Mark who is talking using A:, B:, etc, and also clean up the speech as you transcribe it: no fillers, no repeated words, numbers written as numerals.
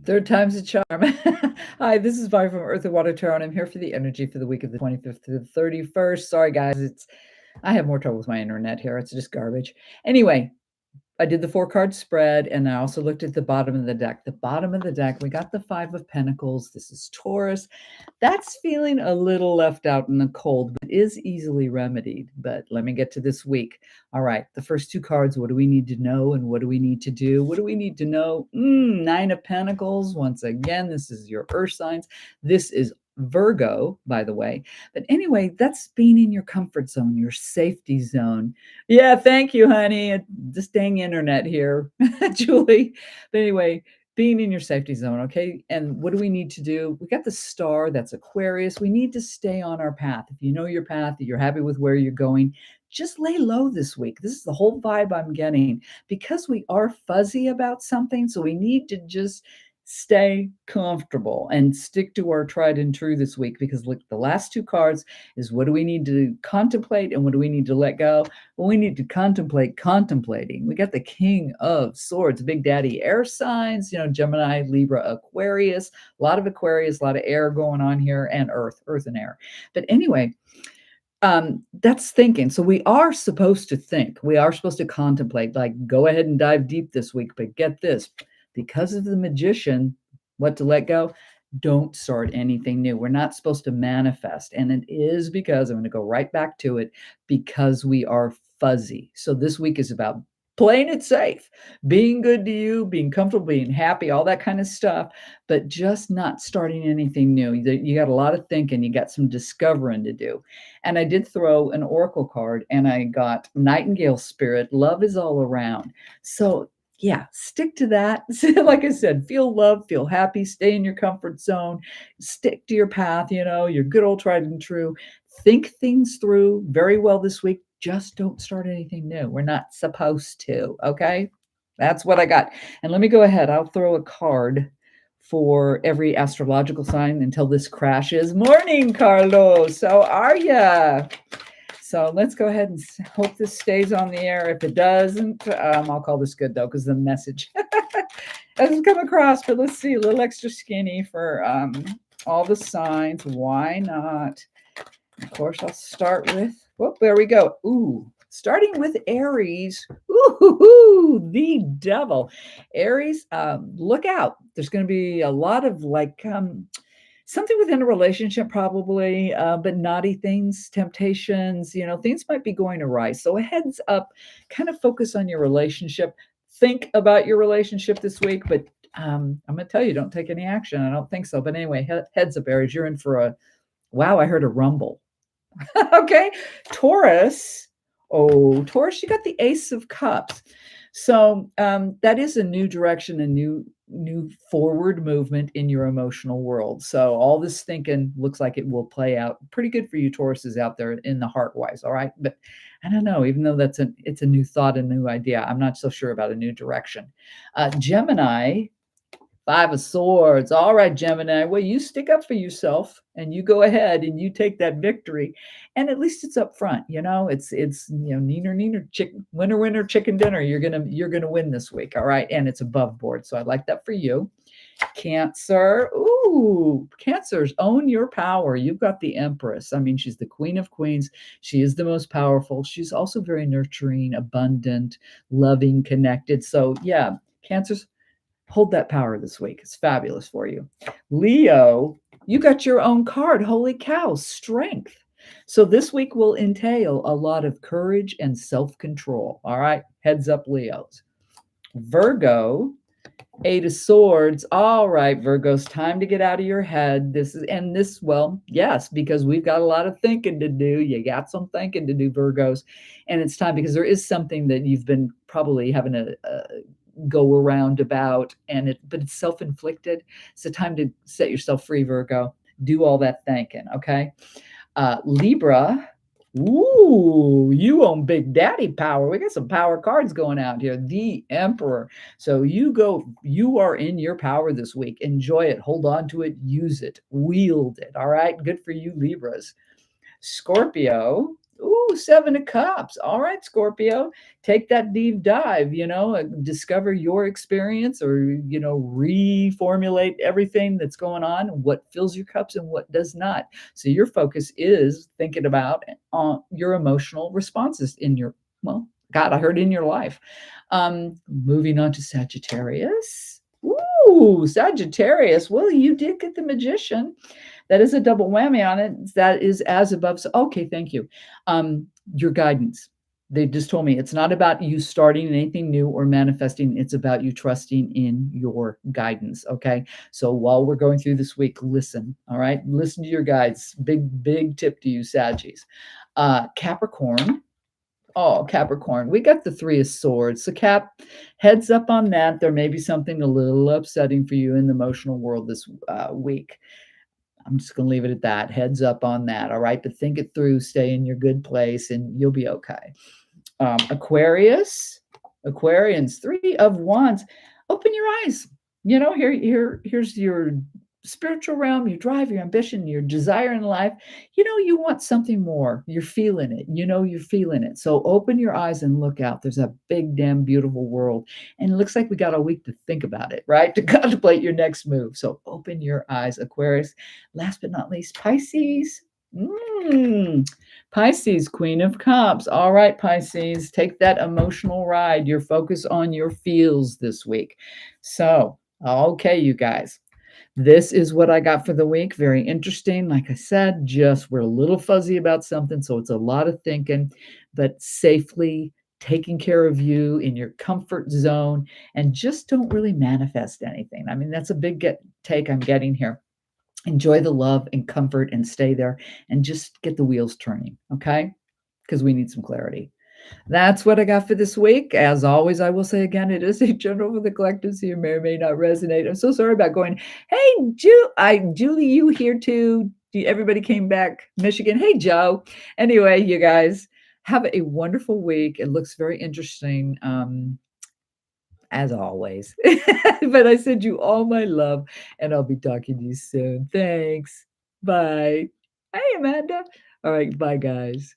A: Third time's a charm. Hi, this is Vi from Earth and Water Tarot, and I'm here for the energy for the week of the 25th to the 31st. Sorry, guys, I have more trouble with my internet here. It's just garbage. Anyway, I did the 4-card spread, and I also looked at the bottom of the deck. The bottom of the deck, we got the 5 of Pentacles. This is Taurus. That's feeling a little left out in the cold, but is easily remedied. But let me get to this week. All right, the first 2 cards, what do we need to know and what do we need to do? What do we need to know? 9 of Pentacles. Once again, this is your earth signs. This is Virgo, by the way. But anyway, that's being in your comfort zone, your safety zone. Yeah, thank you, honey. This dang internet here, Julie. But anyway, being in your safety zone, okay? And what do we need to do? We got the star, that's Aquarius. We need to stay on our path. If you know your path, that you're happy with where you're going, just lay low this week. This is the whole vibe I'm getting because we are fuzzy about something. So we need to just stay comfortable and stick to our tried and true this week because look, the last 2 cards is what do we need to contemplate and what do we need to let go? Well, we need to contemplate contemplating. We got the King of Swords, Big Daddy air signs, Gemini, Libra, Aquarius, a lot of Aquarius, a lot of air going on here, and earth and air. But anyway, that's thinking. So we are supposed to think. We are supposed to contemplate, like go ahead and dive deep this week, but get this. Because of the Magician, what to let go, don't start anything new. We're not supposed to manifest. And it is because, I'm going to go right back to it, because we are fuzzy. So this week is about playing it safe, being good to you, being comfortable, being happy, all that kind of stuff, but just not starting anything new. You got a lot of thinking, you got some discovering to do. And I did throw an oracle card and I got Nightingale Spirit, love is all around. So yeah, stick to that. Like I said, feel love, feel happy, stay in your comfort zone, stick to your path, your good old tried and true. Think things through very well this week. Just don't start anything new. We're not supposed to, okay? That's what I got. And let me go ahead. I'll throw a card for every astrological sign until this crashes. Morning, Carlos. How are ya? So let's go ahead and hope this stays on the air. If it doesn't, I'll call this good, though, because the message hasn't come across. But let's see, a little extra skinny for all the signs. Why not? Of course, I'll start with, there we go. Starting with Aries. The devil. Aries, look out. There's going to be a lot of something within a relationship probably, but naughty things, temptations, things might be going awry. So a heads up, kind of focus on your relationship. Think about your relationship this week, but I'm going to tell you, don't take any action. I don't think so. But anyway, heads up, Aries, you're in for wow, I heard a rumble. Okay. Taurus. Oh, Taurus, you got the Ace of Cups. So that is a new direction, a new forward movement in your emotional world. So all this thinking looks like it will play out pretty good for you Tauruses out there in the heart-wise, all right? But I don't know, even though it's a new thought, a new idea, I'm not so sure about a new direction. Gemini, 5 of Swords. All right, Gemini. Well, you stick up for yourself and you go ahead and you take that victory. And at least it's up front. It's neener, chicken, winner, chicken dinner. You're gonna win this week. All right. And it's above board. So I like that for you. Cancer. Cancers, own your power. You've got the Empress. I mean, she's the Queen of Queens. She is the most powerful. She's also very nurturing, abundant, loving, connected. So yeah, Cancers, hold that power this week. It's fabulous for you. Leo, you got your own card. Holy cow, Strength. So this week will entail a lot of courage and self-control. All right, heads up, Leos. Virgo, 8 of Swords. All right, Virgo's time to get out of your head. Yes, because we've got a lot of thinking to do. You got some thinking to do, Virgos. And it's time because there is something that you've been probably having a go around about, but it's self-inflicted. It's the time to set yourself free, Virgo. Do all that thinking, okay? Libra, you own Big Daddy power. We got some power cards going out here. The Emperor. So you are in your power this week. Enjoy it. Hold on to it. Use it. Wield it. All right. Good for you, Libras. Scorpio, Ooh, 7 of Cups. All right, Scorpio, take that deep dive, discover your experience or, reformulate everything that's going on, what fills your cups and what does not. So your focus is thinking about your emotional responses in your, well, God, I heard in your life. Moving on to Sagittarius. Ooh, Sagittarius. Well, you did get the Magician. That is a double whammy on it. That is as above. So, okay, thank you. Your guidance. They just told me it's not about you starting anything new or manifesting. It's about you trusting in your guidance. Okay. So while we're going through this week, listen. All right. Listen to your guides. Big tip to you, Saggies. Capricorn. Oh, Capricorn. We got the Three of Swords. So, Cap, heads up on that. There may be something a little upsetting for you in the emotional world this week. I'm just going to leave it at that. Heads up on that. All right. But think it through, stay in your good place, and you'll be okay. Aquarius, Aquarians, Three of Wands. Open your eyes. Here's your spiritual realm, your drive, your ambition, your desire in life. You want something more. You're feeling it. You're feeling it. So open your eyes and look out. There's a big, damn beautiful world. And it looks like we got a week to think about it, right? To contemplate your next move. So open your eyes, Aquarius. Last but not least, Pisces. Pisces, Queen of Cups. All right, Pisces, take that emotional ride. Your focus on your feels this week. So, okay, you guys. This is what I got for the week. Very interesting. Like I said, just we're a little fuzzy about something. So it's a lot of thinking, but safely taking care of you in your comfort zone and just don't really manifest anything. I mean, that's a big take I'm getting here. Enjoy the love and comfort and stay there and just get the wheels turning. Okay. Because we need some clarity. That's what I got for this week. As always, I will say again, it is a general for the collective, so you may or may not resonate. I'm so sorry about going, hey, Julie, you here too? Everybody came back, Michigan. Hey, Joe. Anyway, you guys, have a wonderful week. It looks very interesting, as always. But I send you all my love, and I'll be talking to you soon. Thanks. Bye. Hey, Amanda. All right. Bye, guys.